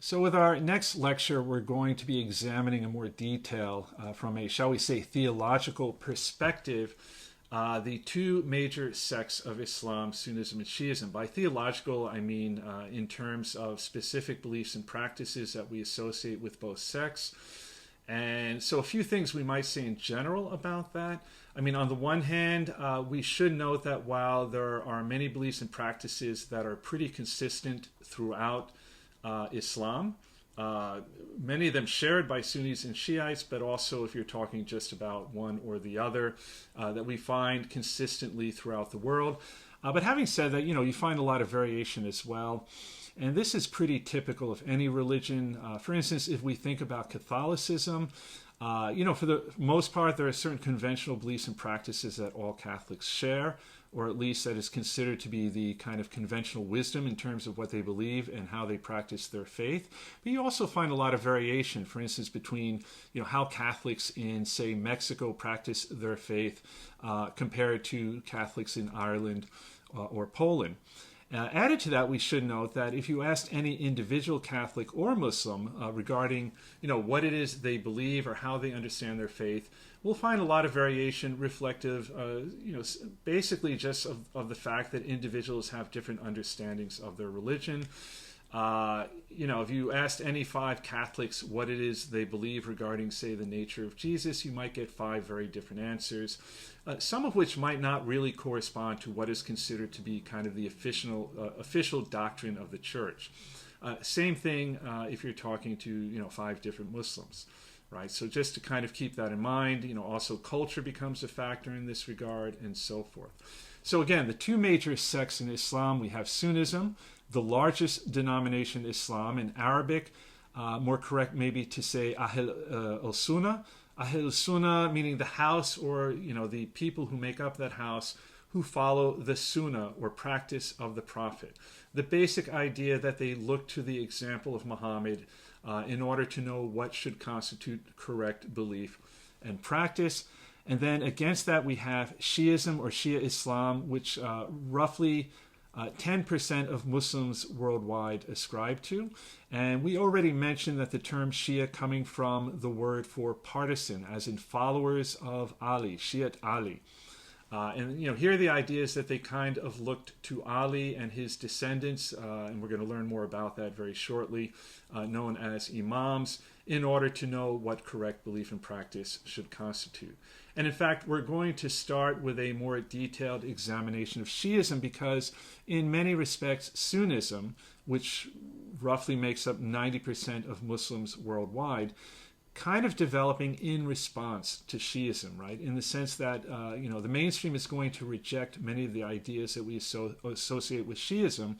So with our next lecture, we're going to be examining in more detail from a, shall we say, theological perspective, the two major sects of Islam, Sunnism and Shi'ism. By theological, I mean in terms of specific beliefs and practices that we associate with both sects. And so a few things we might say in general about that. I mean, on the one hand, we should note that while there are many beliefs and practices that are pretty consistent throughout Islam, many of them shared by Sunnis and Shiites, but also if you're talking just about one or the other, that we find consistently throughout the world. But having said that, you find a lot of variation as well. And this is pretty typical of any religion. For instance, if we think about Catholicism, for the most part, there are certain conventional beliefs and practices that all Catholics share, or at least that is considered to be the kind of conventional wisdom in terms of what they believe and how they practice their faith. But you also find a lot of variation, for instance, between how Catholics in, say, Mexico practice their faith compared to Catholics in Ireland or Poland. Added to that, we should note that if you asked any individual Catholic or Muslim regarding, what it is they believe or how they understand their faith, we'll find a lot of variation reflective, basically just of the fact that individuals have different understandings of their religion. If you asked any 5 Catholics what it is they believe regarding, say, the nature of Jesus, you might get 5 very different answers, some of which might not really correspond to what is considered to be kind of the official doctrine of the church. Same thing if you're talking to 5 different Muslims. Right, so just to kind of keep that in mind, also culture becomes a factor in this regard and so forth. So again, the two major sects in Islam, we have Sunnism, the largest denomination in Islam. In Arabic, more correct maybe to say Ahl al-Sunnah. Ahl al-Sunnah meaning the house or, the people who make up that house who follow the Sunnah or practice of the Prophet. The basic idea that they look to the example of Muhammad in order to know what should constitute correct belief and practice. And then against that we have Shi'ism or Shia Islam, which roughly 10% of Muslims worldwide ascribe to. And we already mentioned that the term Shia coming from the word for partisan, as in followers of Ali, Shi'at Ali. Here the idea is that they kind of looked to Ali and his descendants, and we're going to learn more about that very shortly, known as Imams, in order to know what correct belief and practice should constitute. And in fact, we're going to start with a more detailed examination of Shi'ism because in many respects, Sunnism, which roughly makes up 90% of Muslims worldwide, kind of developing in response to Shi'ism, right? In the sense that, the mainstream is going to reject many of the ideas that we associate with Shi'ism,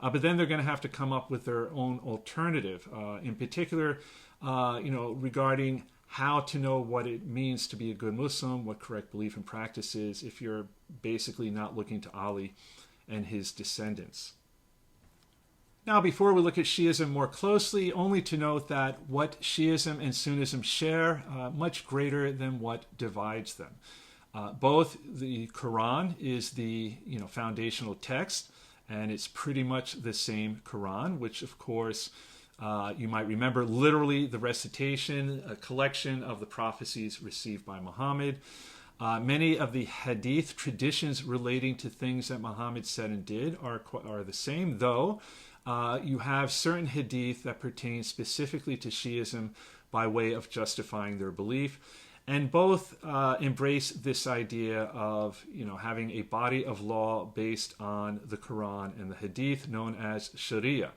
but then they're going to have to come up with their own alternative, in particular, regarding how to know what it means to be a good Muslim, what correct belief and practice is, if you're basically not looking to Ali and his descendants. Now, before we look at Shi'ism more closely, only to note that what Shi'ism and Sunnism share, much greater than what divides them. Both the Quran is the foundational text, and it's pretty much the same Quran, which of course you might remember literally the recitation, a collection of the prophecies received by Muhammad. Many of the Hadith traditions relating to things that Muhammad said and did are the same, though you have certain hadith that pertain specifically to Shi'ism by way of justifying their belief. And both embrace this idea of having a body of law based on the Quran and the hadith known as Sharia.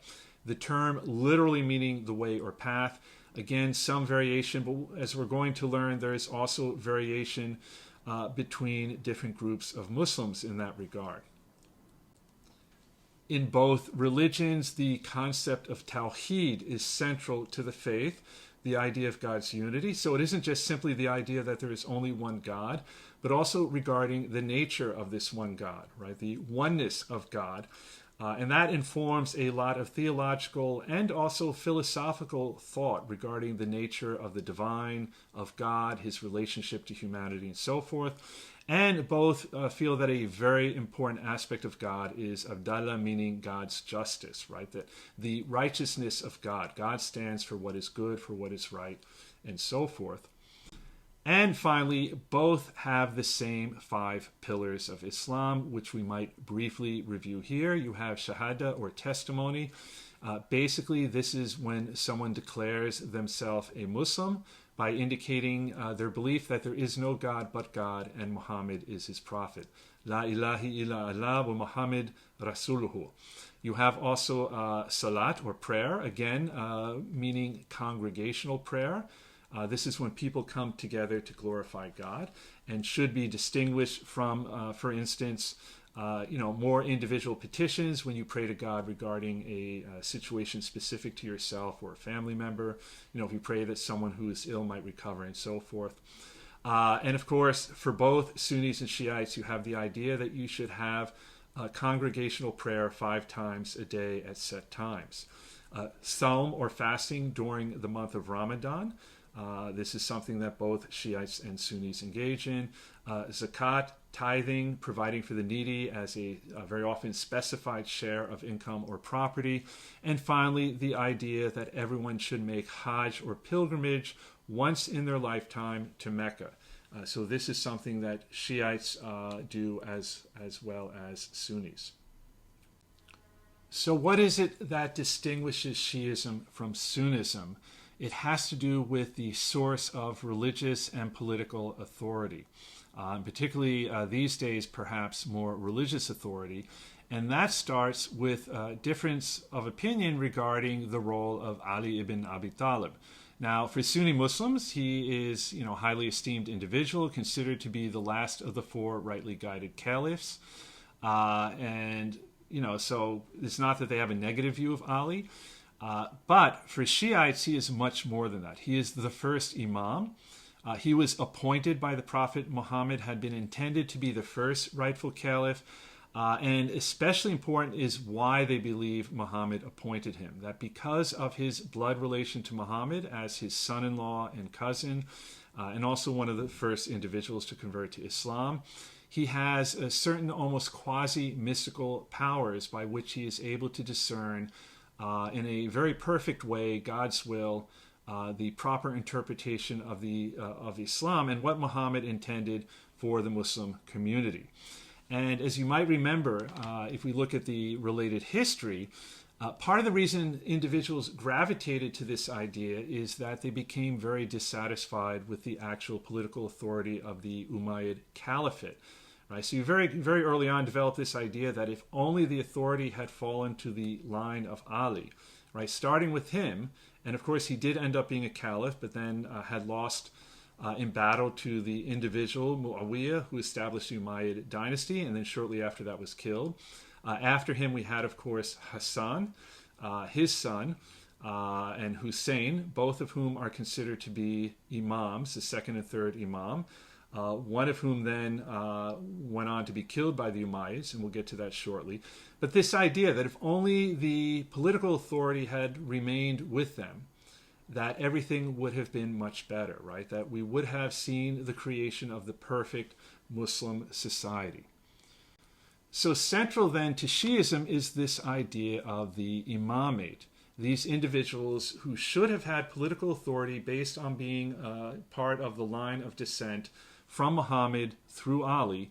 The term literally meaning the way or path. Again, some variation, but as we're going to learn, there is also variation between different groups of Muslims in that regard. In both religions, the concept of Tawheed is central to the faith, the idea of God's unity. So it isn't just simply the idea that there is only one God, but also regarding the nature of this one God, right? The oneness of God. And that informs a lot of theological and also philosophical thought regarding the nature of the divine, of God, his relationship to humanity, and so forth. And both feel that a very important aspect of God is Abdallah, meaning God's justice, right? That the righteousness of God. God stands for what is good, for what is right, and so forth. And finally, both have the same 5 pillars of Islam, which we might briefly review here. You have Shahada, or testimony. Basically, this is when someone declares themselves a Muslim by indicating their belief that there is no God but God and Muhammad is his prophet. La ilaha illa Allah wa Muhammad Rasuluhu. You have also salat, or prayer, again meaning congregational prayer. This is when people come together to glorify God, and should be distinguished from, for instance, more individual petitions when you pray to God regarding a situation specific to yourself or a family member. If you pray that someone who is ill might recover, and so forth. And of course, for both Sunnis and Shiites, you have the idea that you should have congregational prayer 5 times a day at set times. Sawm, or fasting, during the month of Ramadan. This is something that both Shiites and Sunnis engage in. Zakat, tithing, providing for the needy as a very often specified share of income or property. And finally, the idea that everyone should make Hajj, or pilgrimage, once in their lifetime to Mecca. So this is something that Shiites do as well as Sunnis. So what is it that distinguishes Shi'ism from Sunnism? It has to do with the source of religious and political authority, particularly these days, perhaps more religious authority. And that starts with a difference of opinion regarding the role of Ali ibn Abi Talib. Now, for Sunni Muslims, he is, a highly esteemed individual, considered to be the last of the 4 rightly guided Caliphs. So it's not that they have a negative view of Ali. But for Shiites, he is much more than that. He is the first Imam. He was appointed by the Prophet Muhammad, had been intended to be the first rightful Caliph. And especially important is why they believe Muhammad appointed him. That because of his blood relation to Muhammad as his son-in-law and cousin, and also one of the first individuals to convert to Islam, he has a certain almost quasi-mystical powers by which he is able to discern in a very perfect way God's will, the proper interpretation of Islam, and what Muhammad intended for the Muslim community. And as you might remember, if we look at the related history, part of the reason individuals gravitated to this idea is that they became very dissatisfied with the actual political authority of the Umayyad Caliphate. Right? So you very, very early on developed this idea that if only the authority had fallen to the line of Ali, right? Starting with him, and of course he did end up being a caliph, but then had lost in battle to the individual Muawiyah, who established the Umayyad dynasty, and then shortly after that was killed. After him we had, of course, Hassan, his son, and Hussein, both of whom are considered to be imams, the second and third imam. One of whom then went on to be killed by the Umayyads, and we'll get to that shortly. But this idea that if only the political authority had remained with them, that everything would have been much better, right? That we would have seen the creation of the perfect Muslim society. So central then to Shi'ism is this idea of the Imamate, these individuals who should have had political authority based on being part of the line of descent from Muhammad through Ali,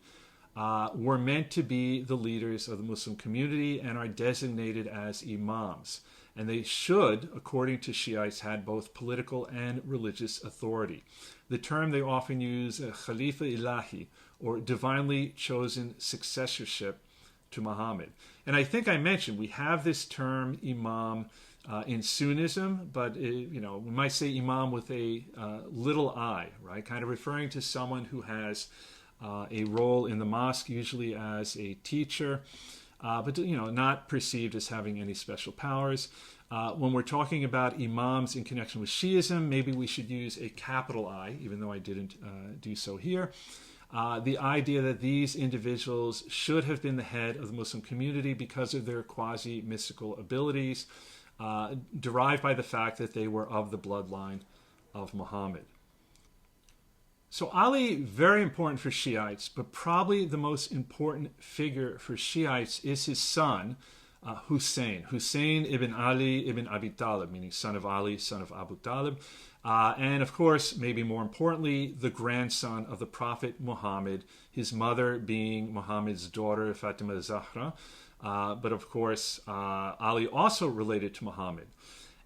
were meant to be the leaders of the Muslim community and are designated as imams. And they should, according to Shiites, had both political and religious authority. The term they often use, Khalifa Ilahi, or divinely chosen successorship to Muhammad. And I think I mentioned we have this term imam in Sunnism, but we might say imam with a little I, right? Kind of referring to someone who has a role in the mosque, usually as a teacher, but not perceived as having any special powers. When we're talking about imams in connection with Shi'ism, maybe we should use a capital I, even though I didn't do so here. The idea that these individuals should have been the head of the Muslim community because of their quasi-mystical abilities, derived by the fact that they were of the bloodline of Muhammad. So Ali, very important for Shiites, but probably the most important figure for Shiites is his son, Hussein ibn Ali ibn Abi Talib, meaning son of Ali, son of Abu Talib. And of course, maybe more importantly, the grandson of the Prophet Muhammad, his mother being Muhammad's daughter, Fatima Zahra. But of course, Ali also related to Muhammad.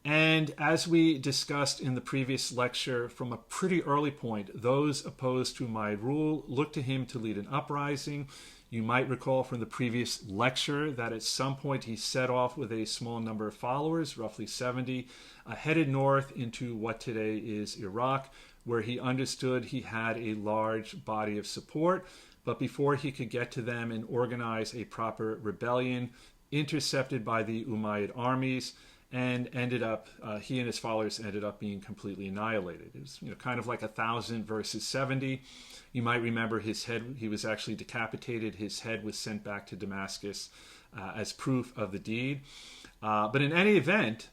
And as we discussed in the previous lecture, from a pretty early point, those opposed to Umayyad rule looked to him to lead an uprising. You might recall from the previous lecture that at some point he set off with a small number of followers, roughly 70, headed north into what today is Iraq, where he understood he had a large body of support. But before he could get to them and organize a proper rebellion, intercepted by the Umayyad armies, and he and his followers ended up being completely annihilated. It was kind of like 1,000 versus 70. You might remember his head, he was actually decapitated. His head was sent back to Damascus as proof of the deed. But in any event,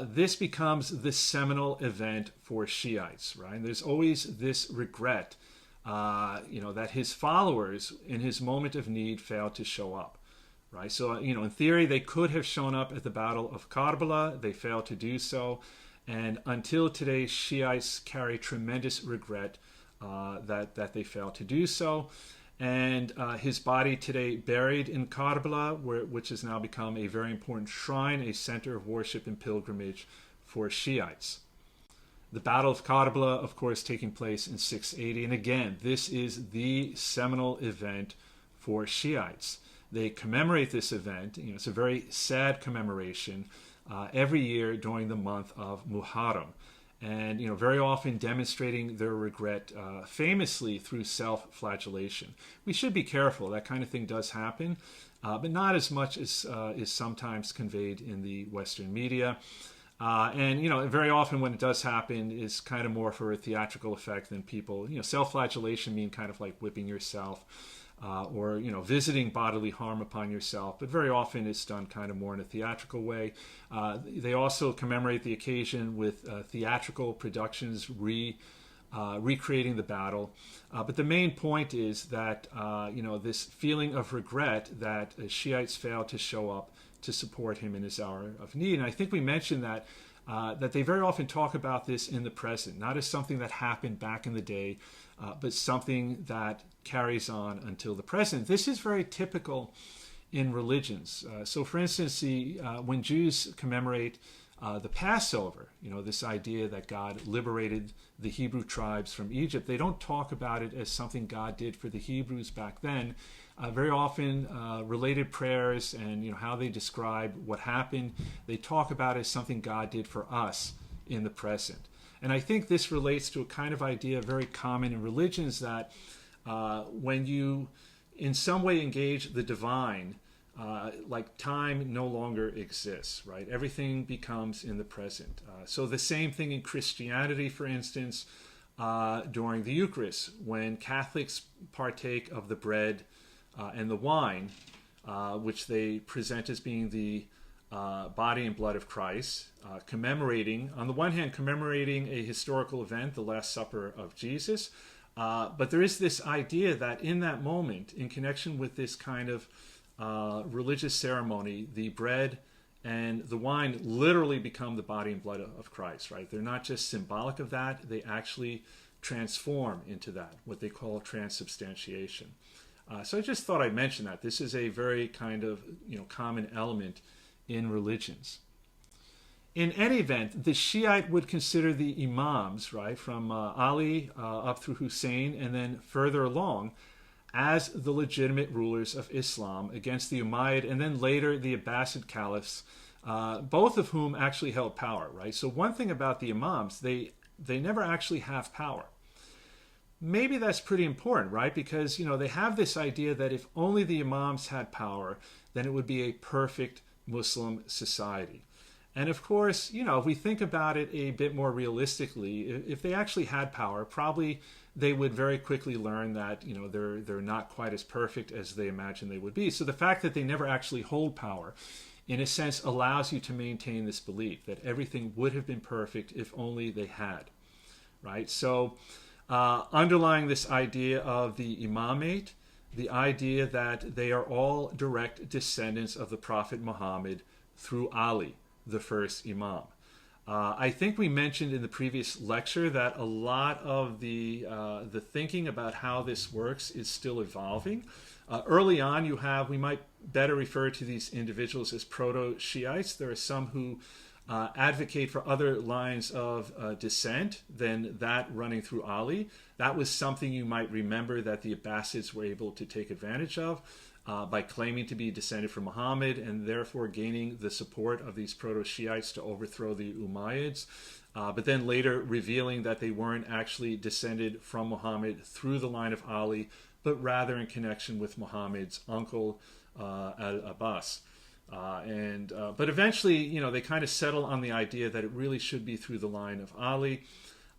this becomes the seminal event for Shiites, right? And there's always this regret, that his followers in his moment of need failed to show up. Right? So, in theory, they could have shown up at the Battle of Karbala. They failed to do so. And until today, Shiites carry tremendous regret that they failed to do so. And his body today buried in Karbala, which has now become a very important shrine, a center of worship and pilgrimage for Shiites. The Battle of Karbala, of course, taking place in 680. And again, this is the seminal event for Shiites. They commemorate this event. It's a very sad commemoration every year during the month of Muharram. And, very often demonstrating their regret famously through self-flagellation. We should be careful. That kind of thing does happen, but not as much as is sometimes conveyed in the Western media. And very often when it does happen, it's kind of more for a theatrical effect than people. Self-flagellation mean kind of like whipping yourself. Or visiting bodily harm upon yourself, but very often it's done kind of more in a theatrical way. They also commemorate the occasion with theatrical productions recreating the battle. But the main point is that this feeling of regret that Shiites failed to show up to support him in his hour of need. And I think we mentioned that they very often talk about this in the present, not as something that happened back in the day, but something that carries on until the present. This is very typical in religions. So for instance, when Jews commemorate the Passover, this idea that God liberated the Hebrew tribes from Egypt, they don't talk about it as something God did for the Hebrews back then. Very often related prayers and how they describe what happened, they talk about it as something God did for us in the present. And I think this relates to a kind of idea very common in religions that when you in some way engage the divine, like time no longer exists, right? Everything becomes in the present. So the same thing in Christianity, for instance, during the Eucharist, when Catholics partake of the bread and the wine, which they present as being the body and blood of Christ, commemorating, on the one hand, commemorating a historical event, the Last Supper of Jesus, but there is this idea that in that moment, in connection with this kind of religious ceremony, the bread and the wine literally become the body and blood of Christ, right? They're not just symbolic of that, they actually transform into that, what they call transubstantiation. So I just thought I'd mention that. This is a very kind of common element in religions. In any event, the Shiite would consider the Imams, right, from Ali up through Hussein and then further along, as the legitimate rulers of Islam against the Umayyad and then later the Abbasid Caliphs, both of whom actually held power, right? So one thing about the Imams, they never actually have power. Maybe that's pretty important, right? Because, they have this idea that if only the Imams had power, then it would be a perfect Muslim society. And of course, if we think about it a bit more realistically, if they actually had power, probably they would very quickly learn that, they're not quite as perfect as they imagine they would be. So the fact that they never actually hold power, in a sense, allows you to maintain this belief that everything would have been perfect if only they had, right? So underlying this idea of the Imamate, the idea that they are all direct descendants of the Prophet Muhammad through Ali, the first Imam. I think we mentioned in the previous lecture that a lot of the thinking about how this works is still evolving. Early on, we might better refer to these individuals as proto-Shiites. There are some who advocate for other lines of descent than that running through Ali. That was something you might remember that the Abbasids were able to take advantage of by claiming to be descended from Muhammad and therefore gaining the support of these proto-Shiites to overthrow the Umayyads, but then later revealing that they weren't actually descended from Muhammad through the line of Ali, but rather in connection with Muhammad's uncle, Al-Abbas. But eventually, they kind of settle on the idea that it really should be through the line of Ali,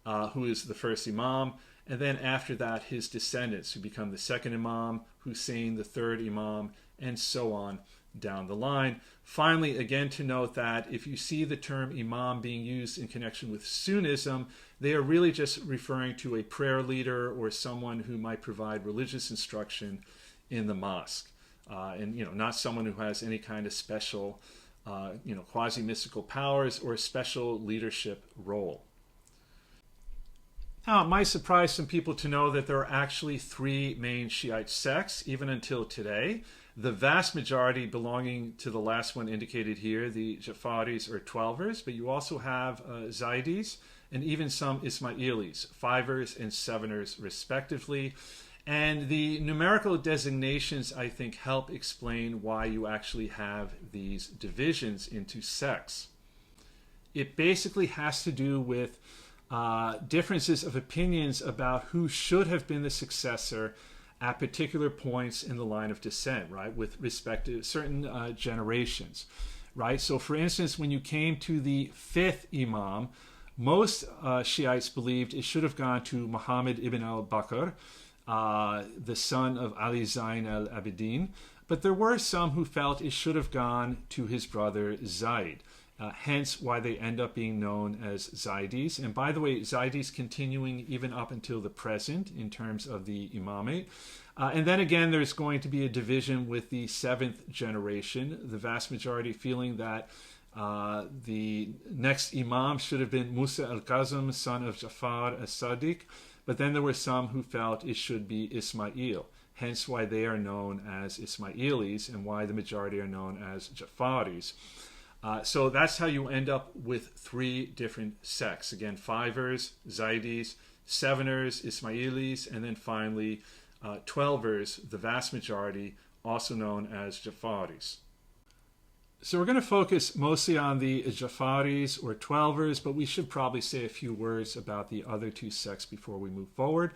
who is the first Imam, and then after that, his descendants, who become the second Imam, Hussein, the third Imam, and so on down the line. Finally, again, to note that if you see the term Imam being used in connection with Sunnism, they are really just referring to a prayer leader or someone who might provide religious instruction in the mosque. And not someone who has any kind of special, quasi-mystical powers or a special leadership role. Now, it might surprise some people to know that there are actually three main Shiite sects, even until today. The vast majority belonging to the last one indicated here, the Jafaris or Twelvers, but you also have Zaydis and even some Ismailis, Fivers and Seveners respectively. And the numerical designations, I think, help explain why you actually have these divisions into sects. It basically has to do with differences of opinions about who should have been the successor at particular points in the line of descent, right, with respect to certain generations, right? So, for instance, when you came to the fifth Imam, most Shiites believed it should have gone to Muhammad ibn al-Bakr, the son of Ali Zayn al-Abidin, but there were some who felt it should have gone to his brother Zayd. Hence why they end up being known as Zaydis. And by the way, Zaydis continuing even up until the present in terms of the Imamate. And then again, there's going to be a division with the seventh generation, the vast majority feeling that the next Imam should have been Musa al-Kazim, son of Jafar as-Sadiq. But then there were some who felt it should be Ismail. Hence why they are known as Ismailis and why the majority are known as Jafaris. So that's how you end up with three different sects. Again, Fivers, Zaydis, Seveners, Ismailis, and then finally Twelvers, the vast majority, also known as Jafaris. So we're going to focus mostly on the Jafaris or Twelvers, but we should probably say a few words about the other two sects before we move forward.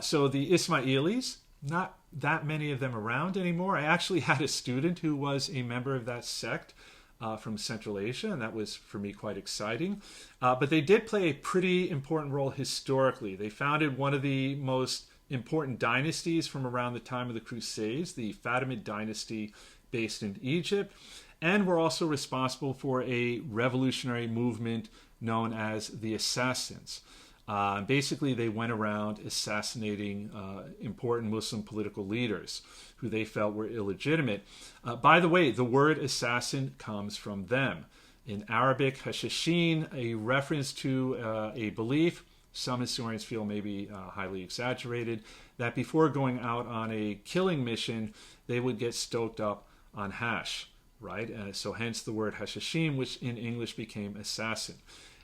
So the Ismailis, not that many of them around anymore. I actually had a student who was a member of that sect from Central Asia, and that was, for me, quite exciting. But they did play a pretty important role historically. They founded one of the most important dynasties from around the time of the Crusades, the Fatimid dynasty based in Egypt, and were also responsible for a revolutionary movement known as the Assassins. Basically, they went around assassinating important Muslim political leaders who they felt were illegitimate. By the way, the word assassin comes from them. In Arabic, hashashin, a reference to a belief, some historians feel maybe highly exaggerated, that before going out on a killing mission, they would get stoked up on hash, right? So hence the word hashashin, which in English became assassin.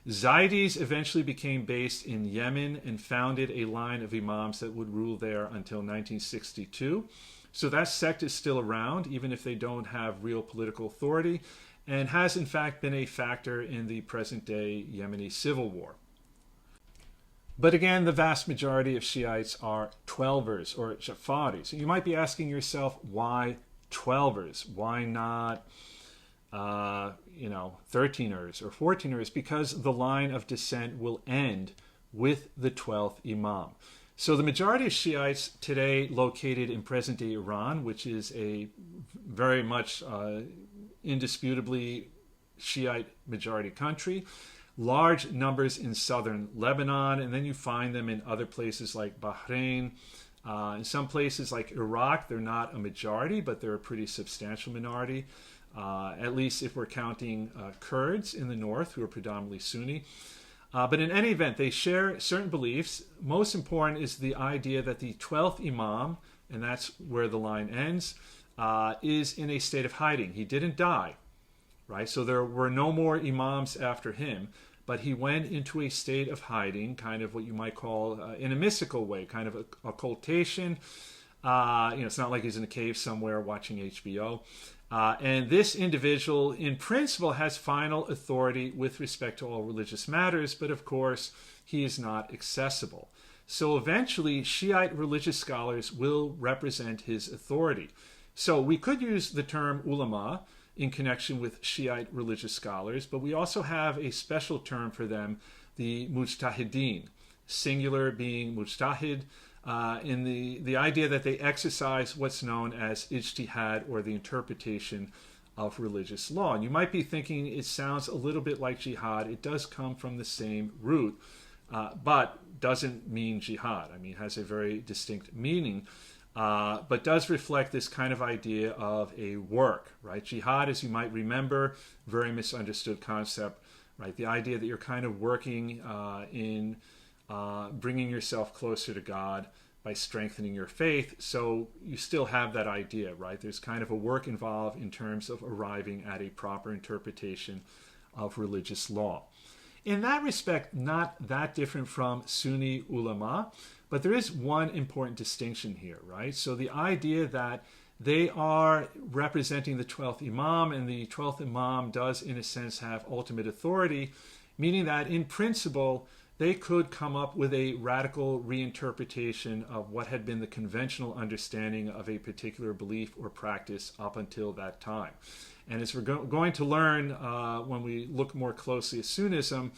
Zaydis eventually became based in Yemen and founded a line of imams that would rule there until 1962. So that sect is still around, even if they don't have real political authority, and has in fact been a factor in the present-day Yemeni civil war. But again, the vast majority of Shiites are Twelvers or Jafaris. So you might be asking yourself, why Twelvers? Why not 13ers or 14ers? Because the line of descent will end with the 12th Imam. So the majority of Shiites today located in present-day Iran, which is a very much indisputably Shiite majority country, large numbers in southern Lebanon, and then you find them in other places like Bahrain. In some places like Iraq, they're not a majority, but they're a pretty substantial minority, at least if we're counting Kurds in the north, who are predominantly Sunni. But in any event, they share certain beliefs. Most important is the idea that the 12th Imam, and that's where the line ends, is in a state of hiding. He didn't die, right? So there were no more Imams after him, but he went into a state of hiding, kind of what you might call, in a mystical way, kind of occultation. It's not like he's in a cave somewhere watching HBO. And this individual, in principle, has final authority with respect to all religious matters, but of course, he is not accessible. So eventually, Shiite religious scholars will represent his authority. So we could use the term ulama in connection with Shiite religious scholars, but we also have a special term for them, the mujtahideen, singular being mujtahid, in the idea that they exercise what's known as ijtihad, or the interpretation of religious law. And you might be thinking it sounds a little bit like jihad. It does come from the same root, but doesn't mean jihad. I mean, it has a very distinct meaning, but does reflect this kind of idea of a work, right? Jihad, as you might remember, very misunderstood concept, right? The idea that you're kind of working in bringing yourself closer to God by strengthening your faith. So you still have that idea, right? There's kind of a work involved in terms of arriving at a proper interpretation of religious law. In that respect, not that different from Sunni ulama, but there is one important distinction here, right? So the idea that they are representing the 12th Imam, and the 12th Imam does, in a sense, have ultimate authority, meaning that, in principle, they could come up with a radical reinterpretation of what had been the conventional understanding of a particular belief or practice up until that time. And as we're going to learn when we look more closely at Sunnism,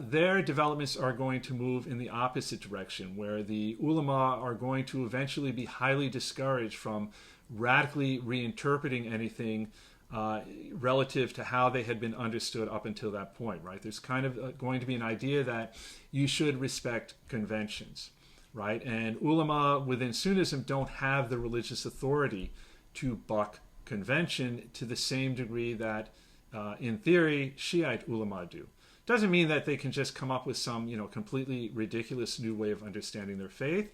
their developments are going to move in the opposite direction, where the ulama are going to eventually be highly discouraged from radically reinterpreting anything relative to how they had been understood up until that point, right? There's kind of going to be an idea that you should respect conventions, right? And ulama within Sunnism don't have the religious authority to buck convention to the same degree that, in theory, Shiite ulama do. Doesn't mean that they can just come up with some, completely ridiculous new way of understanding their faith.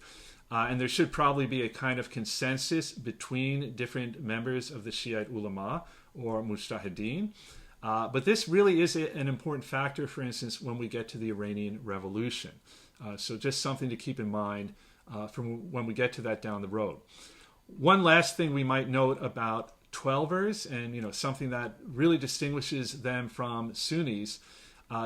And there should probably be a kind of consensus between different members of the Shiite ulama, or mujtahideen. But this really is an important factor, for instance, when we get to the Iranian Revolution. So just something to keep in mind from when we get to that down the road. One last thing we might note about Twelvers, and something that really distinguishes them from Sunnis,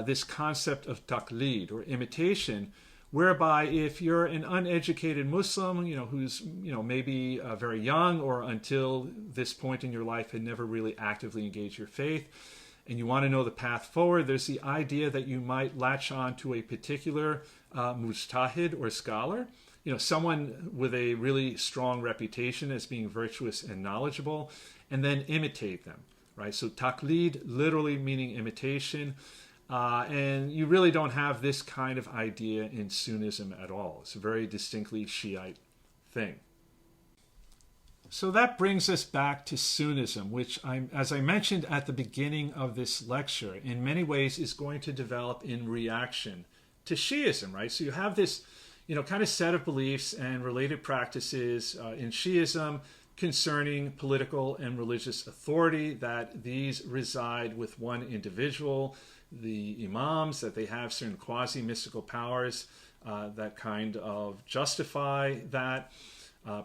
this concept of taqlid, or imitation, whereby if you're an uneducated Muslim, who's, maybe very young, or until this point in your life had never really actively engaged your faith, and you want to know the path forward, there's the idea that you might latch on to a particular mujtahid or scholar, someone with a really strong reputation as being virtuous and knowledgeable, and then imitate them, right? So taqlid, literally meaning imitation. And you really don't have this kind of idea in Sunnism at all. It's a very distinctly Shiite thing. So that brings us back to Sunnism, which, as I mentioned at the beginning of this lecture, in many ways is going to develop in reaction to Shi'ism, right? So you have this, kind of set of beliefs and related practices in Shi'ism concerning political and religious authority, that these reside with one individual, the imams, that they have certain quasi-mystical powers that kind of justify that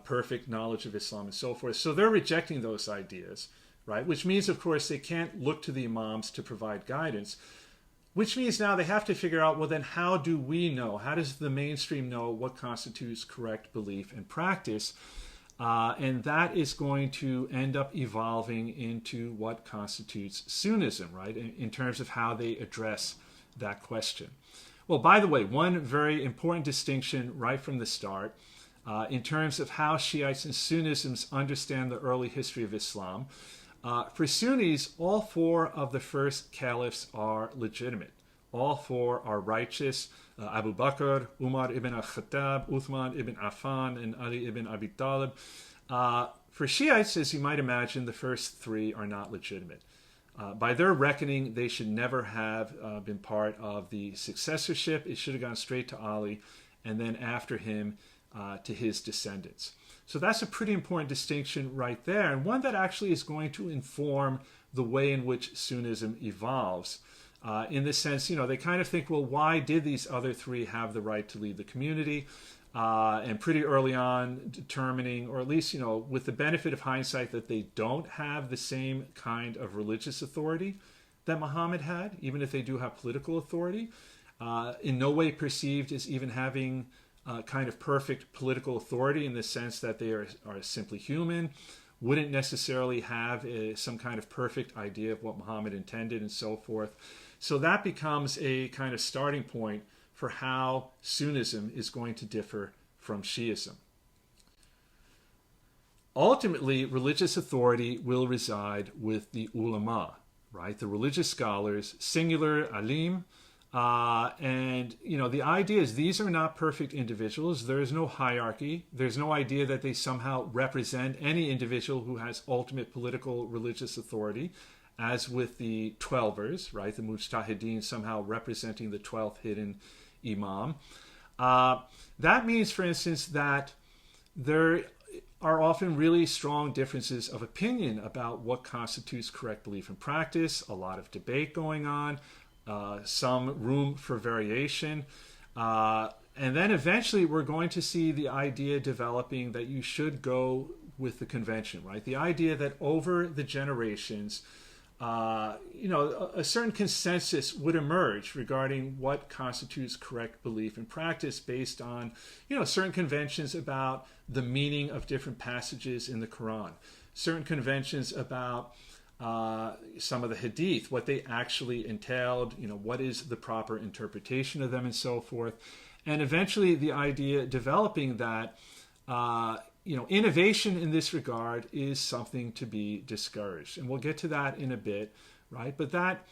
perfect knowledge of Islam and so forth. So they're rejecting those ideas, right? Which means, of course, they can't look to the imams to provide guidance, which means now they have to figure out, well, then how do we know? How does the mainstream know what constitutes correct belief and practice? And that is going to end up evolving into what constitutes Sunnism, right, in terms of how they address that question. Well, by the way, one very important distinction right from the start, in terms of how Shiites and Sunnisms understand the early history of Islam, For Sunnis, all four of the first caliphs are legitimate. All four are righteous. Abu Bakr, Umar ibn al-Khattab, Uthman ibn Affan, and Ali ibn Abi Talib. For Shiites, as you might imagine, the first three are not legitimate. By their reckoning, they should never have been part of the successorship. It should have gone straight to Ali, and then after him to his descendants. So that's a pretty important distinction right there, and one that actually is going to inform the way in which Sunnism evolves. In the sense, they kind of think, well, why did these other three have the right to lead the community? And pretty early on determining, or at least, with the benefit of hindsight, that they don't have the same kind of religious authority that Muhammad had, even if they do have political authority. In no way perceived as even having kind of perfect political authority, in the sense that they are simply human, wouldn't necessarily have some kind of perfect idea of what Muhammad intended and so forth. So that becomes a kind of starting point for how Sunnism is going to differ from Shi'ism. Ultimately, religious authority will reside with the ulama, right? The religious scholars, singular, alim. And the idea is these are not perfect individuals. There is no hierarchy. There's no idea that they somehow represent any individual who has ultimate political religious authority, as with the Twelvers, right? The Mujtahideen somehow representing the 12th hidden Imam. That means, for instance, that there are often really strong differences of opinion about what constitutes correct belief and practice, a lot of debate going on, some room for variation. And then eventually we're going to see the idea developing that you should go with the convention, right? The idea that over the generations, a certain consensus would emerge regarding what constitutes correct belief and practice based on, certain conventions about the meaning of different passages in the Quran, certain conventions about some of the Hadith, what they actually entailed, what is the proper interpretation of them and so forth. And eventually the idea developing that, innovation in this regard is something to be discouraged. And we'll get to that in a bit, right? But that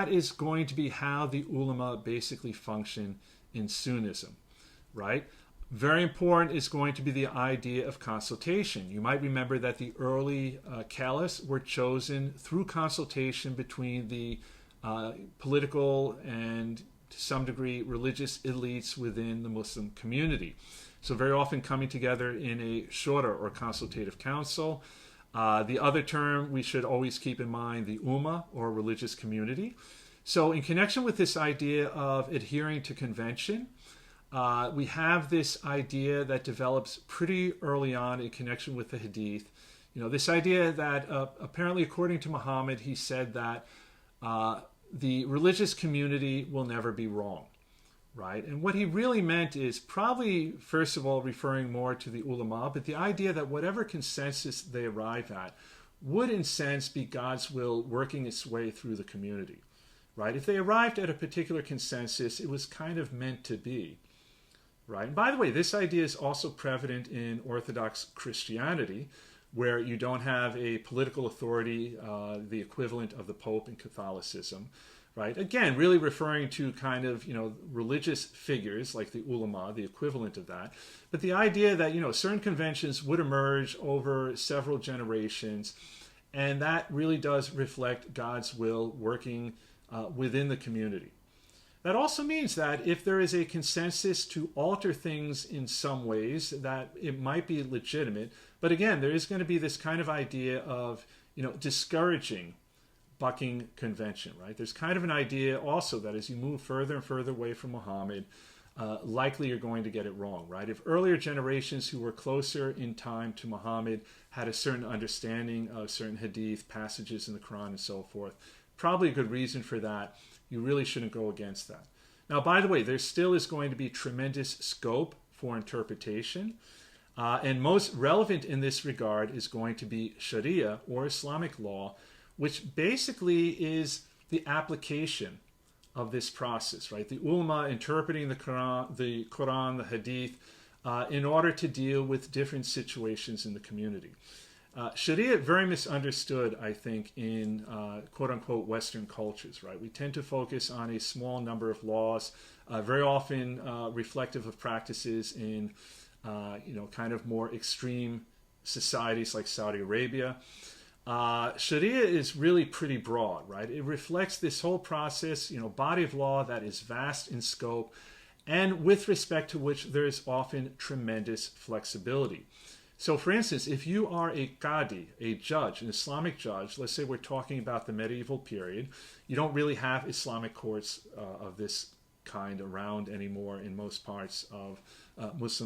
is going to be how the ulama basically function in Sunnism, right? Very important is going to be the idea of consultation. You might remember that the early caliphs were chosen through consultation between the political and, to some degree, religious elites within the Muslim community. So very often coming together in a shura or consultative council. The other term we should always keep in mind, the ummah or religious community. So in connection with this idea of adhering to convention, we have this idea that develops pretty early on in connection with the Hadith. This idea that apparently according to Muhammad, he said that the religious community will never be wrong. Right? And what he really meant is probably, first of all, referring more to the ulama, but the idea that whatever consensus they arrive at would, in a sense, be God's will working its way through the community. Right? If they arrived at a particular consensus, it was kind of meant to be. Right? And by the way, this idea is also prevalent in Orthodox Christianity, where you don't have a political authority, the equivalent of the Pope in Catholicism. Right? Again, really referring to kind of, religious figures like the ulama, the equivalent of that. But the idea that, certain conventions would emerge over several generations, and that really does reflect God's will working within the community. That also means that if there is a consensus to alter things in some ways, that it might be legitimate. But again, there is going to be this kind of idea of, discouraging bucking convention, right? There's kind of an idea also that as you move further and further away from Muhammad, likely you're going to get it wrong, right? If earlier generations who were closer in time to Muhammad had a certain understanding of certain hadith passages in the Quran and so forth, probably a good reason for that. You really shouldn't go against that. Now, by the way, there still is going to be tremendous scope for interpretation. And most relevant in this regard is going to be Sharia or Islamic law, which basically is the application of this process, right? The ulama interpreting the Quran, the Hadith, in order to deal with different situations in the community. Sharia very misunderstood, I think, in quote-unquote Western cultures, right? We tend to focus on a small number of laws, very often reflective of practices in, kind of more extreme societies like Saudi Arabia. Sharia is really pretty broad, right? It reflects this whole process, body of law that is vast in scope and with respect to which there is often tremendous flexibility. So, for instance, if you are a qadi, a judge, an Islamic judge, let's say we're talking about the medieval period, you don't really have Islamic courts of this kind around anymore in most parts of most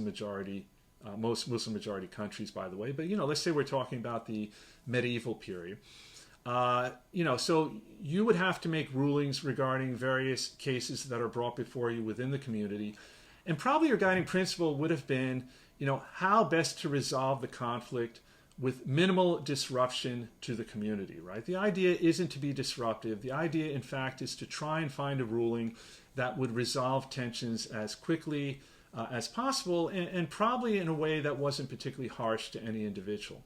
Muslim majority countries, by the way. But, let's say we're talking about the medieval period. So you would have to make rulings regarding various cases that are brought before you within the community. And probably your guiding principle would have been, how best to resolve the conflict with minimal disruption to the community, right? The idea isn't to be disruptive. The idea, in fact, is to try and find a ruling that would resolve tensions as quickly as possible and probably in a way that wasn't particularly harsh to any individual.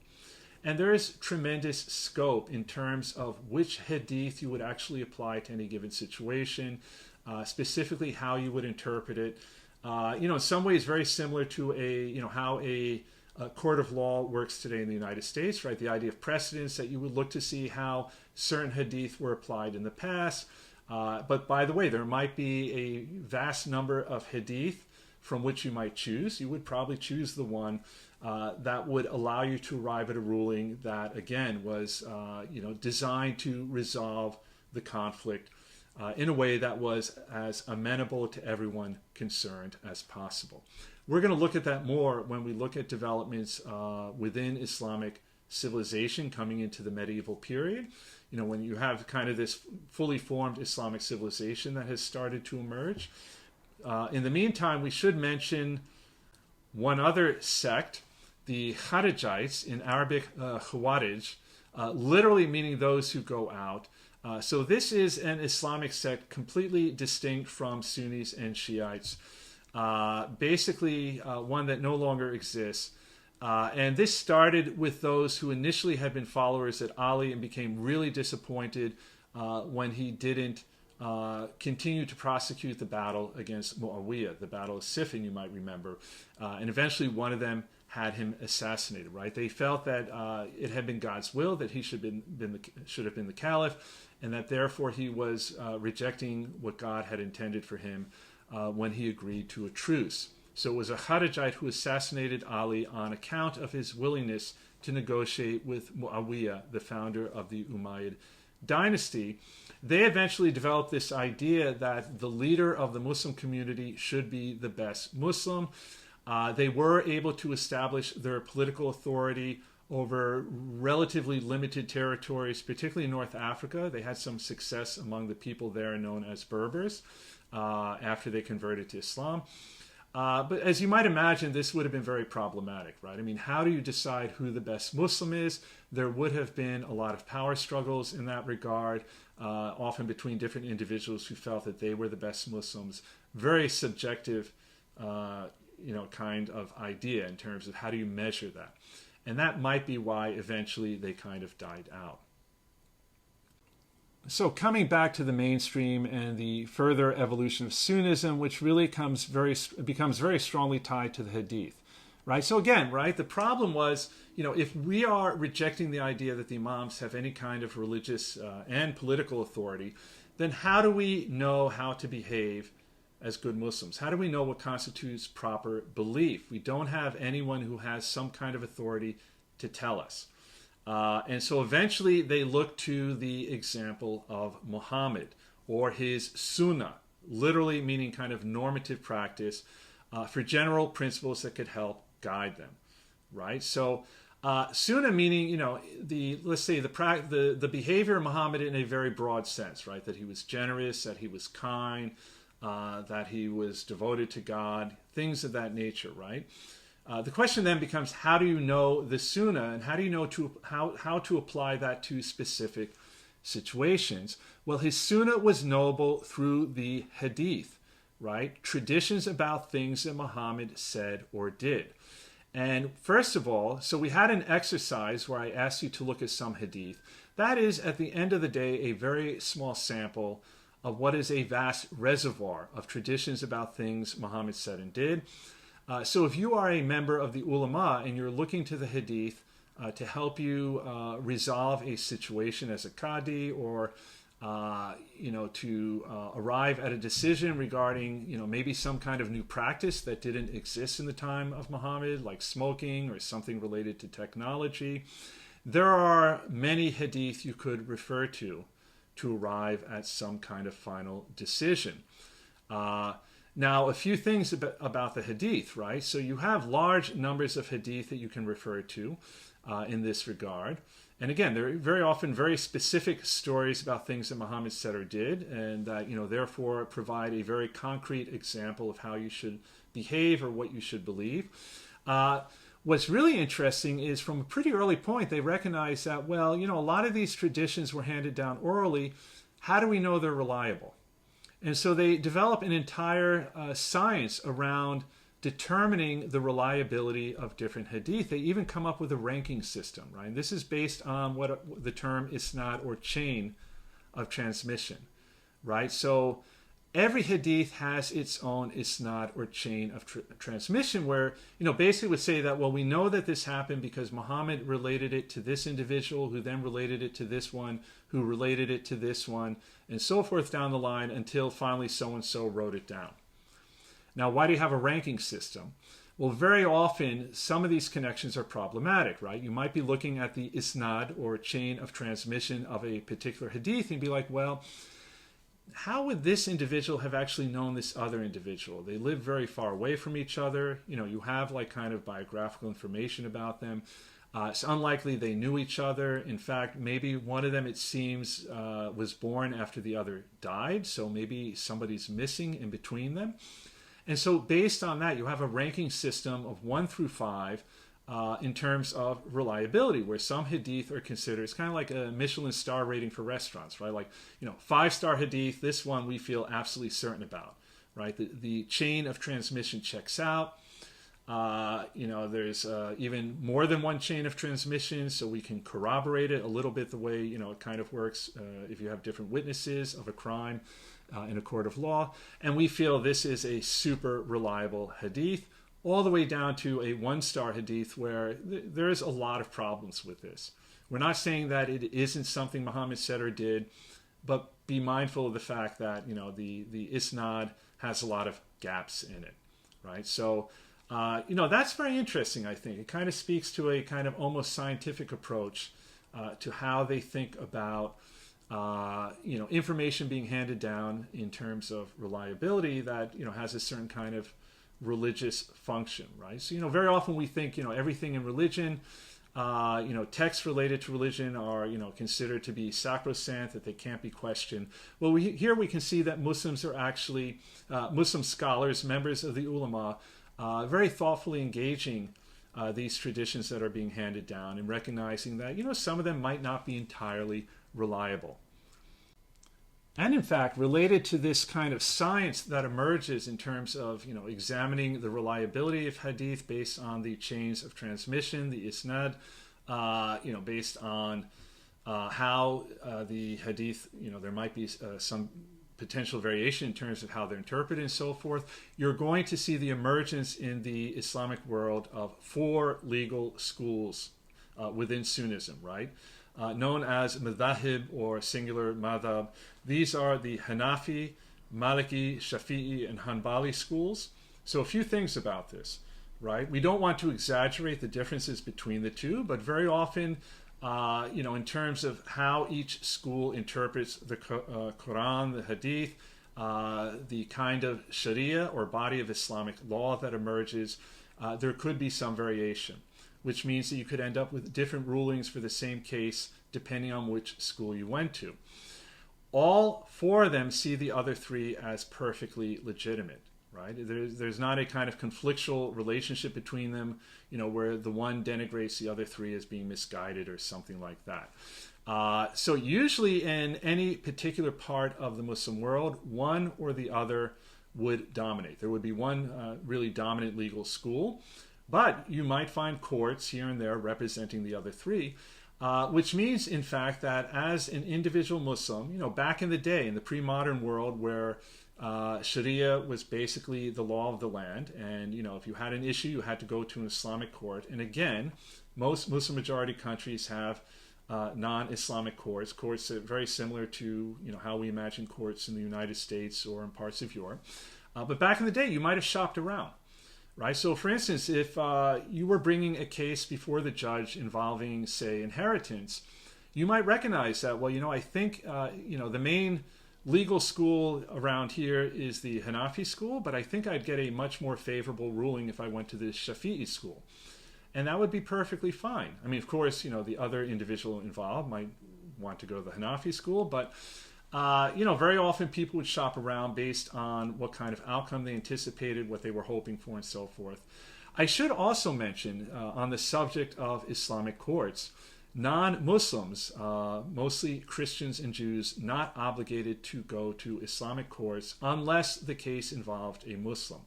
And there is tremendous scope in terms of which hadith you would actually apply to any given situation, specifically how you would interpret it. In some ways very similar to how a court of law works today in the United States, right? The idea of precedence, that you would look to see how certain hadith were applied in the past. But by the way, there might be a vast number of hadith from which you might choose. You would probably choose the one that would allow you to arrive at a ruling that, again, was designed to resolve the conflict in a way that was as amenable to everyone concerned as possible. We're going to look at that more when we look at developments within Islamic civilization coming into the medieval period. When you have kind of this fully formed Islamic civilization that has started to emerge. In the meantime, we should mention one other sect, the Kharijites, in Arabic Khawarij, literally meaning those who go out. So this is an Islamic sect completely distinct from Sunnis and Shiites, basically one that no longer exists. And this started with those who initially had been followers at Ali and became really disappointed when he didn't continue to prosecute the battle against Muawiyah, the Battle of Siffin, you might remember. And eventually one of them had him assassinated, right? They felt that it had been God's will that he should have been the Caliph, and that therefore he was rejecting what God had intended for him when he agreed to a truce. So it was a Kharijite who assassinated Ali on account of his willingness to negotiate with Muawiyah, the founder of the Umayyad dynasty. They eventually developed this idea that the leader of the Muslim community should be the best Muslim. They were able to establish their political authority over relatively limited territories, particularly in North Africa. They had some success among the people there known as Berbers after they converted to Islam. But as you might imagine, this would have been very problematic, right? I mean, how do you decide who the best Muslim is? There would have been a lot of power struggles in that regard, often between different individuals who felt that they were the best Muslims. Very subjective, kind of idea in terms of how do you measure that. And that might be why eventually they kind of died out. So coming back to the mainstream and the further evolution of Sunnism, which really becomes very strongly tied to the Hadith, right? So again, right, the problem was, if we are rejecting the idea that the Imams have any kind of religious and political authority, then how do we know how to behave as good Muslims? How do we know what constitutes proper belief? We don't have anyone who has some kind of authority to tell us. And so eventually they look to the example of Muhammad or his Sunnah, literally meaning kind of normative practice, for general principles that could help guide them, right? So Sunnah meaning, the behavior of Muhammad in a very broad sense, right? That he was generous, that he was kind, that he was devoted to God, things of that nature, right? The question then becomes, how do you know the Sunnah, and how do you know how to apply that to specific situations? Well, his Sunnah was knowable through the Hadith, right? Traditions about things that Muhammad said or did. And first of all, so we had an exercise where I asked you to look at some hadith. That is, at the end of the day, a very small sample of what is a vast reservoir of traditions about things Muhammad said and did. So if you are a member of the ulama and you're looking to the hadith to help you resolve a situation as a qadi, or to arrive at a decision regarding, maybe some kind of new practice that didn't exist in the time of Muhammad, like smoking or something related to technology, there are many hadith you could refer to arrive at some kind of final decision. Now, a few things about the hadith, right? So you have large numbers of hadith that you can refer to in this regard. And again, they're very often very specific stories about things that Muhammad said or did, and that, therefore provide a very concrete example of how you should behave or what you should believe. What's really interesting is, from a pretty early point, they recognize that, well, a lot of these traditions were handed down orally. How do we know they're reliable? And so they develop an entire science around determining the reliability of different hadith. They even come up with a ranking system, right? And this is based on what the term isnad, or chain of transmission, right? So every hadith has its own isnad, or chain of transmission, where, basically would say that, well, we know that this happened because Muhammad related it to this individual, who then related it to this one, who related it to this one, and so forth down the line, until finally so-and-so wrote it down. Now, why do you have a ranking system? Well, very often, some of these connections are problematic, right? You might be looking at the isnad, or chain of transmission, of a particular hadith and be like, well, how would this individual have actually known this other individual? They live very far away from each other. You have like kind of biographical information about them. It's unlikely they knew each other. In fact, maybe one of them, it seems, was born after the other died. So maybe somebody's missing in between them. And so based on that, you have a ranking system of 1 through 5 in terms of reliability, where some hadith are considered, it's kind of like a Michelin star rating for restaurants, right? Like, 5-star hadith, this one we feel absolutely certain about, right? The chain of transmission checks out. There's even more than one chain of transmission, so we can corroborate it a little bit the way, it kind of works if you have different witnesses of a crime in a court of law. And we feel this is a super reliable hadith, all the way down to a 1-star hadith, where there's a lot of problems with this. We're not saying that it isn't something Muhammad said or did, but be mindful of the fact that, the isnad has a lot of gaps in it, right? So, that's very interesting, I think. It kind of speaks to a kind of almost scientific approach to how they think about, information being handed down in terms of reliability that, has a certain kind of religious function, right? So, very often we think, everything in religion, texts related to religion are, considered to be sacrosanct, that they can't be questioned. Well, here we can see that Muslims are actually, Muslim scholars, members of the ulama, very thoughtfully engaging these traditions that are being handed down, and recognizing that, some of them might not be entirely reliable. And in fact, related to this kind of science that emerges in terms of, examining the reliability of hadith based on the chains of transmission, the isnad, based on how the hadith, there might be some potential variation in terms of how they're interpreted and so forth, you're going to see the emergence in the Islamic world of 4 legal schools within Sunnism, right? Known as madhahib, or singular madhab. These are the Hanafi, Maliki, Shafi'i, and Hanbali schools. So a few things about this, right? We don't want to exaggerate the differences between the two, but very often, in terms of how each school interprets the Quran, the Hadith, the kind of Sharia, or body of Islamic law that emerges, there could be some variation, which means that you could end up with different rulings for the same case depending on which school you went to. All 4 of them see the other 3 as perfectly legitimate, right? There's not a kind of conflictual relationship between them, where the one denigrates the other 3 as being misguided or something like that. So usually in any particular part of the Muslim world, one or the other would dominate. There would be one really dominant legal school, But you might find courts here and there representing the other three, which means, in fact, that as an individual Muslim, back in the day, in the pre-modern world where Sharia was basically the law of the land, and if you had an issue, you had to go to an Islamic court. And again, most Muslim majority countries have non-Islamic courts that are very similar to how we imagine courts in the United States or in parts of Europe. But back in the day, you might have shopped around, right? So, for instance, if you were bringing a case before the judge involving, say, inheritance, you might recognize that, I think, the main legal school around here is the Hanafi school, but I think I'd get a much more favorable ruling if I went to the Shafi'i school. And that would be perfectly fine. I mean, of course, the other individual involved might want to go to the Hanafi school, but very often people would shop around based on what kind of outcome they anticipated, what they were hoping for, and so forth. I should also mention, on the subject of Islamic courts, non-Muslims, mostly Christians and Jews, not obligated to go to Islamic courts unless the case involved a Muslim.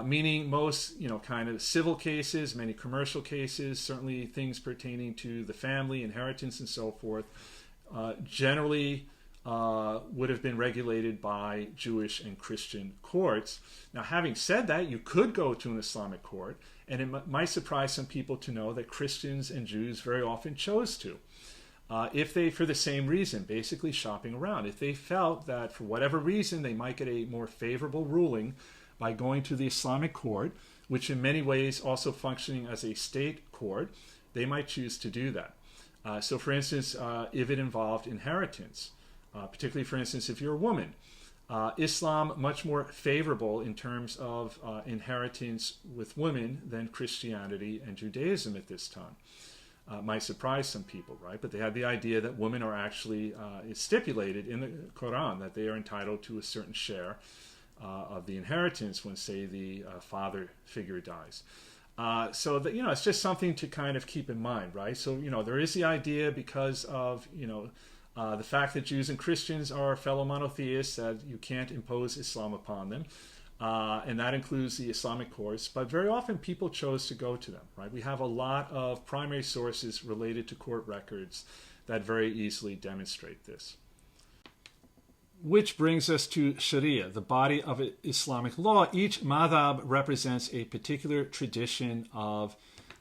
Meaning most, kind of civil cases, many commercial cases, certainly things pertaining to the family, inheritance, and so forth, generally would have been regulated by Jewish and Christian courts. Now, having said that, you could go to an Islamic court, and it might surprise some people to know that Christians and Jews very often chose to. If they, for the same reason, basically shopping around, if they felt that for whatever reason they might get a more favorable ruling by going to the Islamic court, which in many ways also functioning as a state court, they might choose to do that. So for instance, if it involved inheritance, particularly for instance, if you're a woman, Islam much more favorable in terms of inheritance with women than Christianity and Judaism at this time. Might surprise some people, right? But they had the idea that women are actually, it's stipulated in the Quran that they are entitled to a certain share of the inheritance when, say, the father figure dies. So that, it's just something to kind of keep in mind, right? So, there is the idea because of, the fact that Jews and Christians are fellow monotheists, that you can't impose Islam upon them. And that includes the Islamic courts. But very often people chose to go to them, right? We have a lot of primary sources related to court records that very easily demonstrate this. Which brings us to Sharia, the body of Islamic law. Each madhab represents a particular tradition of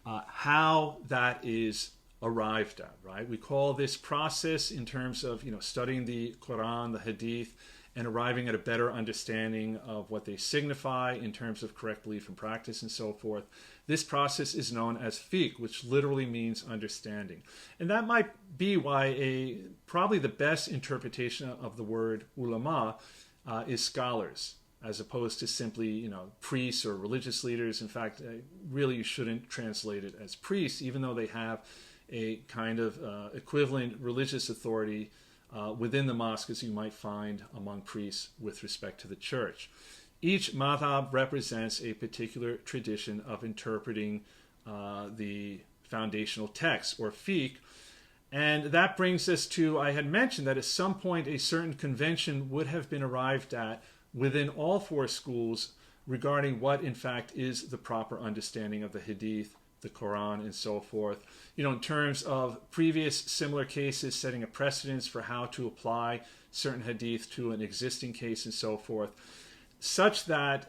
how that is arrived at, right? We call this process in terms of, studying the Quran, the Hadith, and arriving at a better understanding of what they signify in terms of correct belief and practice and so forth. This process is known as fiqh, which literally means understanding. And that might be why probably the best interpretation of the word ulama is scholars, as opposed to simply, priests or religious leaders. In fact, really you shouldn't translate it as priests, even though they have a kind of equivalent religious authority within the mosque as you might find among priests with respect to the church. Each madhab represents a particular tradition of interpreting the foundational text, or fiqh. And that brings us to, I had mentioned that at some point a certain convention would have been arrived at within all four schools regarding what in fact is the proper understanding of the Hadith, the Quran, and so forth. In terms of previous similar cases, setting a precedence for how to apply certain Hadith to an existing case and so forth, such that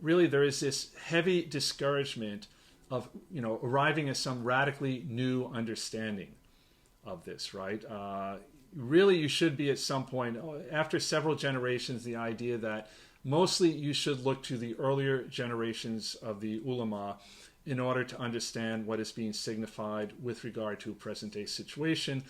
really there is this heavy discouragement of, arriving at some radically new understanding of this, right? Really, you should be at some point, after several generations, the idea that mostly you should look to the earlier generations of the ulama in order to understand what is being signified with regard to a present-day situation,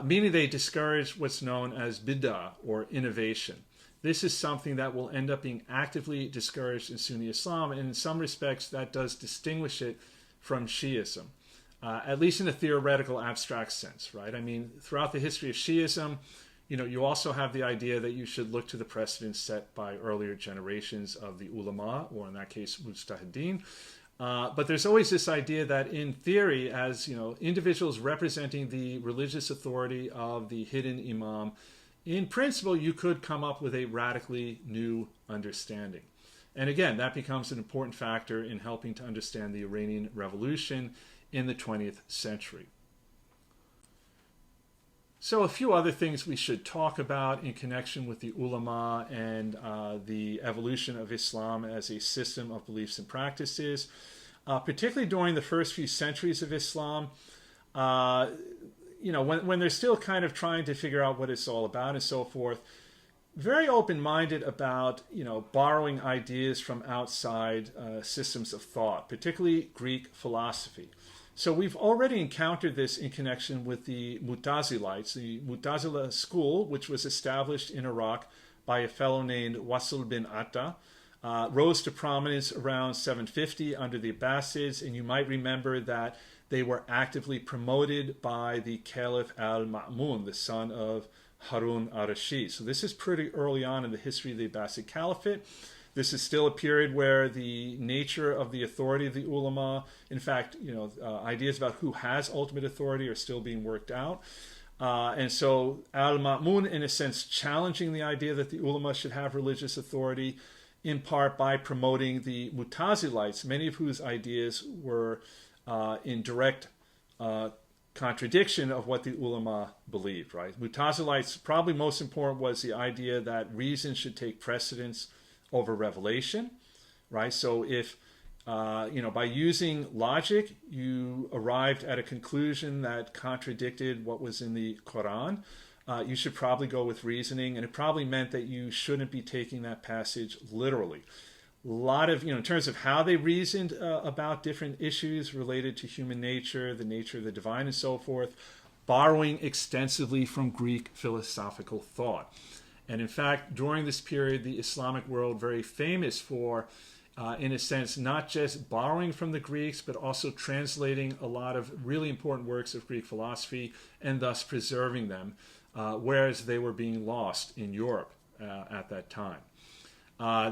meaning they discourage what's known as bid'ah, or innovation. This is something that will end up being actively discouraged in Sunni Islam, and in some respects that does distinguish it from Shi'ism, at least in a theoretical, abstract sense, right? I mean, throughout the history of Shi'ism, you also have the idea that you should look to the precedents set by earlier generations of the ulama, or in that case, mujtahideen. But there's always this idea that in theory, as individuals representing the religious authority of the hidden imam, in principle, you could come up with a radically new understanding. And again, that becomes an important factor in helping to understand the Iranian Revolution in the 20th century. So a few other things we should talk about in connection with the ulama and the evolution of Islam as a system of beliefs and practices. Particularly during the first few centuries of Islam, when they're still kind of trying to figure out what it's all about and so forth, very open-minded about, borrowing ideas from outside systems of thought, particularly Greek philosophy. So we've already encountered this in connection with the Mu'tazilites, the Mu'tazila school, which was established in Iraq by a fellow named Wasil bin Atta, rose to prominence around 750 under the Abbasids, and you might remember that they were actively promoted by the Caliph al-Ma'mun, the son of Harun al-Rashid. So this is pretty early on in the history of the Abbasid Caliphate. This is still a period where the nature of the authority of the ulama, in fact, ideas about who has ultimate authority are still being worked out. And so al-Ma'mun, in a sense, challenging the idea that the ulama should have religious authority, in part by promoting the Mu'tazilites, many of whose ideas were in direct contradiction of what the ulama believed, right? Mu'tazilites, probably most important was the idea that reason should take precedence over revelation, right? So if, by using logic, you arrived at a conclusion that contradicted what was in the Quran, you should probably go with reasoning, and it probably meant that you shouldn't be taking that passage literally. A lot of, in terms of how they reasoned about different issues related to human nature, the nature of the divine, and so forth, borrowing extensively from Greek philosophical thought. And in fact, during this period, the Islamic world very famous for, in a sense, not just borrowing from the Greeks, but also translating a lot of really important works of Greek philosophy and thus preserving them, whereas they were being lost in Europe at that time.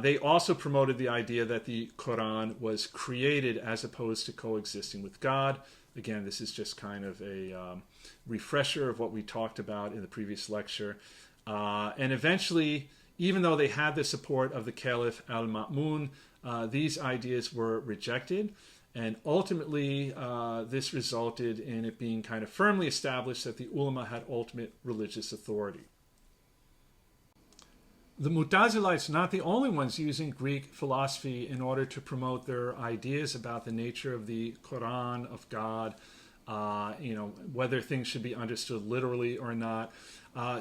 They also promoted the idea that the Quran was created as opposed to coexisting with God. Again, this is just kind of a refresher of what we talked about in the previous lecture. And eventually, even though they had the support of the Caliph al-Ma'mun, these ideas were rejected. And ultimately, this resulted in it being kind of firmly established that the ulama had ultimate religious authority. The Mu'tazilites are not the only ones using Greek philosophy in order to promote their ideas about the nature of the Quran, of God, whether things should be understood literally or not.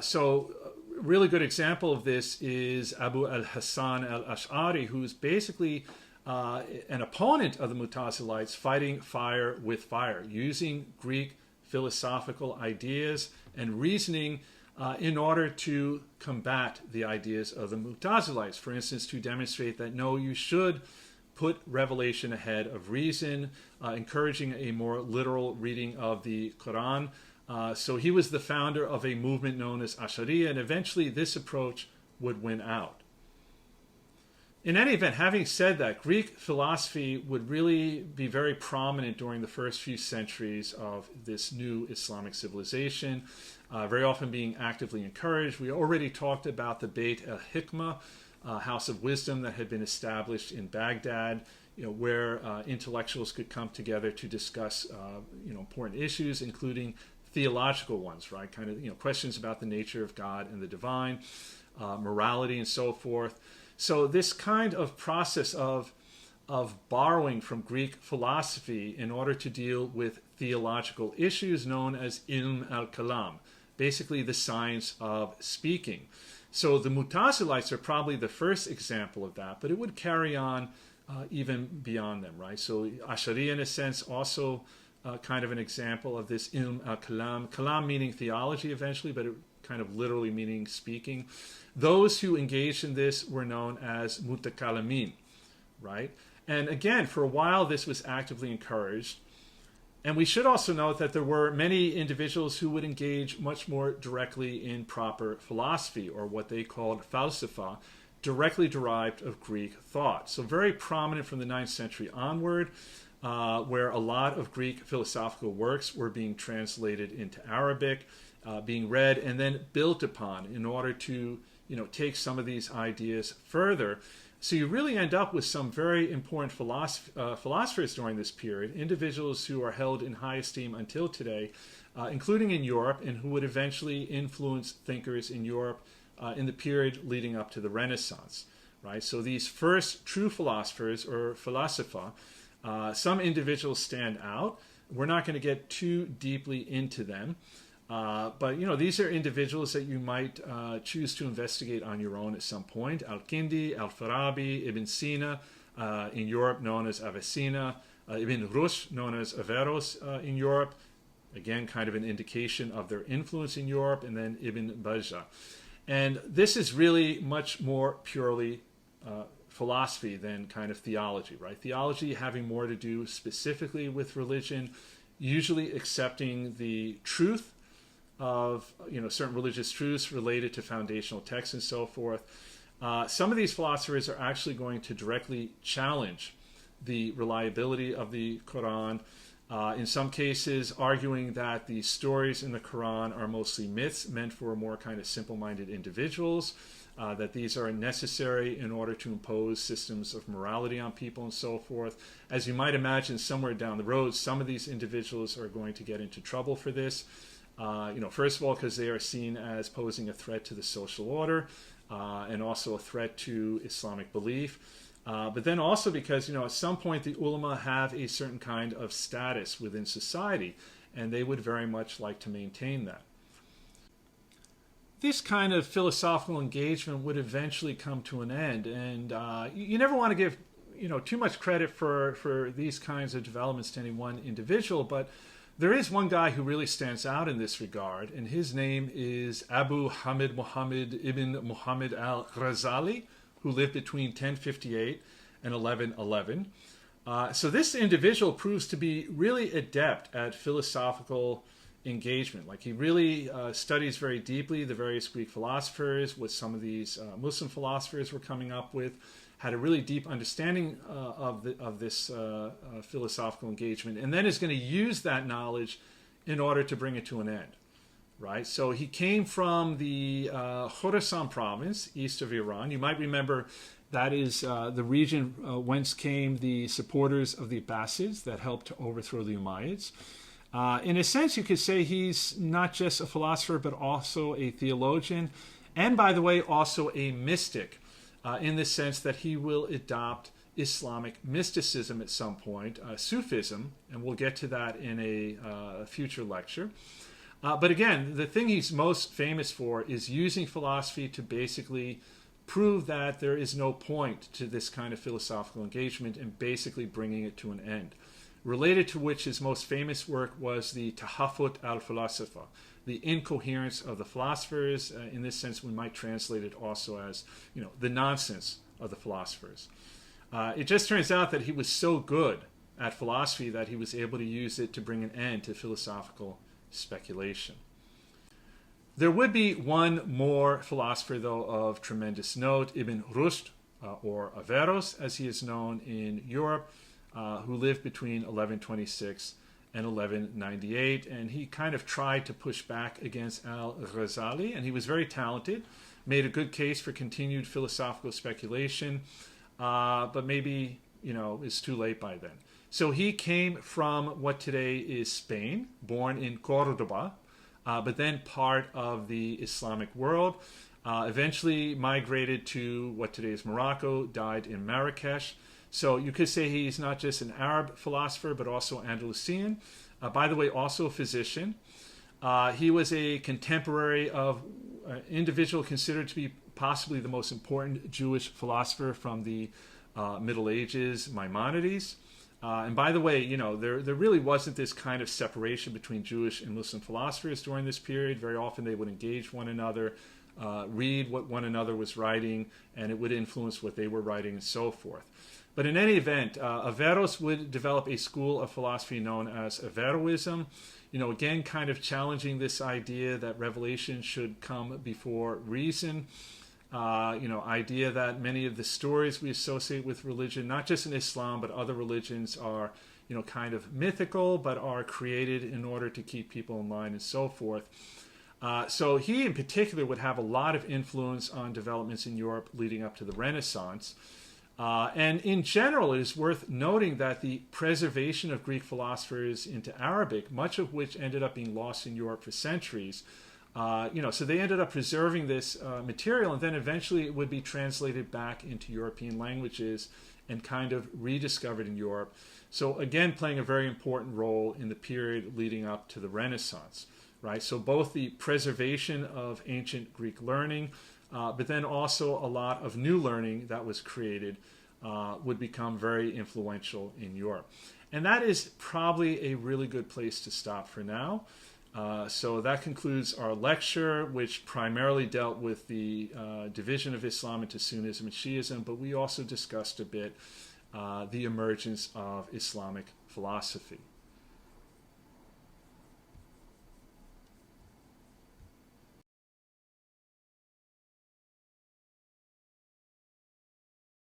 So a really good example of this is Abu al-Hasan al-Ash'ari, who's basically an opponent of the Mu'tazilites, fighting fire with fire, using Greek philosophical ideas and reasoning in order to combat the ideas of the Mu'tazilites. For instance, to demonstrate that no, you should put revelation ahead of reason, encouraging a more literal reading of the Quran. So he was the founder of a movement known as Ash'ariya, and eventually this approach would win out. In any event, having said that, Greek philosophy would really be very prominent during the first few centuries of this new Islamic civilization, very often being actively encouraged. We already talked about the Beit al-Hikmah, House of Wisdom that had been established in Baghdad, where intellectuals could come together to discuss important issues, including theological ones, right? Kind of questions about the nature of God and the divine, morality, and so forth. So this kind of process of borrowing from Greek philosophy in order to deal with theological issues known as ilm al-kalam, basically the science of speaking. So the Mu'tazilites are probably the first example of that, but it would carry on even beyond them, right? So Ash'ari, in a sense, also kind of an example of this ilm al-kalam, kalam meaning theology eventually, but it kind of literally meaning speaking. Those who engaged in this were known as mutakalamin, right? And again, for a while, this was actively encouraged. And we should also note that there were many individuals who would engage much more directly in proper philosophy, or what they called falsafa, directly derived of Greek thought. So very prominent from the 9th century onward, where a lot of Greek philosophical works were being translated into Arabic, being read and then built upon in order to take some of these ideas further. So you really end up with some very important philosophers during this period, individuals who are held in high esteem until today, including in Europe, and who would eventually influence thinkers in Europe in the period leading up to the Renaissance. Right? So these first true philosophers, or falsafa, some individuals stand out. We're not going to get too deeply into them. But, these are individuals that you might choose to investigate on your own at some point. Al-Kindi, Al-Farabi, Ibn Sina, in Europe known as Avicenna, Ibn Rushd, known as Averroës in Europe. Again, kind of an indication of their influence in Europe, and then Ibn Bajjah. And this is really much more purely philosophy than kind of theology, right? Theology having more to do specifically with religion, usually accepting the truth of certain religious truths related to foundational texts and so forth. Some of these philosophers are actually going to directly challenge the reliability of the Quran, in some cases arguing that the stories in the Quran are mostly myths meant for more kind of simple-minded individuals, that these are necessary in order to impose systems of morality on people and so forth. As you might imagine, somewhere down the road, some of these individuals are going to get into trouble for this. First of all, because they are seen as posing a threat to the social order, and also a threat to Islamic belief. But then also because, at some point the ulama have a certain kind of status within society, and they would very much like to maintain that. This kind of philosophical engagement would eventually come to an end, and you never want to give, too much credit for these kinds of developments to any one individual, but there is one guy who really stands out in this regard, and his name is Abu Hamid Muhammad ibn Muhammad al-Ghazali, who lived between 1058 and 1111. So this individual proves to be really adept at philosophical engagement. Like, he really studies very deeply the various Greek philosophers, what some of these Muslim philosophers were coming up with, had a really deep understanding of this philosophical engagement, and then is going to use that knowledge in order to bring it to an end. Right? So he came from the Khorasan province, east of Iran. You might remember that is the region whence came the supporters of the Abbasids that helped to overthrow the Umayyads. In a sense, you could say he's not just a philosopher, but also a theologian, and, by the way, also a mystic, in the sense that he will adopt Islamic mysticism at some point, Sufism, and we'll get to that in a future lecture. But again, the thing he's most famous for is using philosophy to basically prove that there is no point to this kind of philosophical engagement, and basically bringing it to an end. Related to which his most famous work was the Tahafut al-Falsafa, the incoherence of the philosophers. In this sense, we might translate it also as, the nonsense of the philosophers. It just turns out that he was so good at philosophy that he was able to use it to bring an end to philosophical speculation. There would be one more philosopher, though, of tremendous note, Ibn Rushd, or Averroës, as he is known in Europe, who lived between 1126 and 1198, and he kind of tried to push back against al-Ghazali, and he was very talented, made a good case for continued philosophical speculation, but maybe, it's too late by then. So he came from what today is Spain, born in Cordoba, but then part of the Islamic world, eventually migrated to what today is Morocco, died in Marrakesh. So you could say he's not just an Arab philosopher, but also Andalusian. By the way, also a physician. He was a contemporary of individual considered to be possibly the most important Jewish philosopher from the Middle Ages, Maimonides. And by the way, there really wasn't this kind of separation between Jewish and Muslim philosophers during this period. Very often they would engage one another, read what one another was writing, and it would influence what they were writing and so forth. But in any event, Averroës would develop a school of philosophy known as Averroism, again, kind of challenging this idea that revelation should come before reason. Idea that many of the stories we associate with religion, not just in Islam, but other religions, are, kind of mythical, but are created in order to keep people in line and so forth. So he in particular would have a lot of influence on developments in Europe leading up to the Renaissance. And in general, it is worth noting that the preservation of Greek philosophers into Arabic, much of which ended up being lost in Europe for centuries, so they ended up preserving this material, and then eventually it would be translated back into European languages and kind of rediscovered in Europe. So again, playing a very important role in the period leading up to the Renaissance, right? So both the preservation of ancient Greek learning, but then also a lot of new learning that was created would become very influential in Europe. And that is probably a really good place to stop for now. So that concludes our lecture, which primarily dealt with the division of Islam into Sunnism and Shi'ism, but we also discussed a bit the emergence of Islamic philosophy.